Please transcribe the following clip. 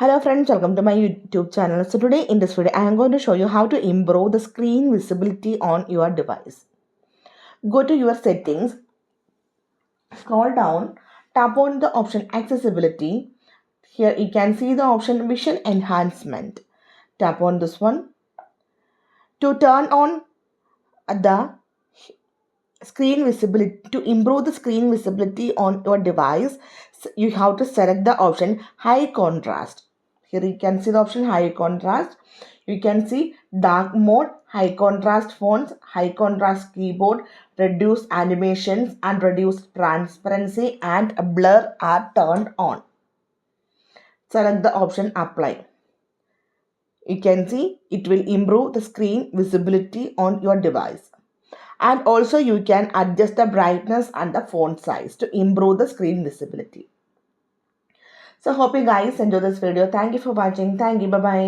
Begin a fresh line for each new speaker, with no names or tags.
Hello friends, welcome to my YouTube channel. So today in this video, I am going to show you how to improve the screen visibility on your device. Go to your settings, scroll down, tap on the option accessibility. Here you can see the option vision enhancement. Tap on this one. To turn on the screen visibility, to improve the screen visibility on your device, you have to select the option high contrast. Here you can see the option high contrast. You can see dark mode, high contrast fonts, high contrast keyboard, reduce animations and reduce transparency and blur are turned on. Select the option apply. You can see it will improve the screen visibility on your device. And also you can adjust the brightness and the font size to improve the screen visibility. So hope you guys enjoy this video. Thank you for watching. Thank you. Bye bye.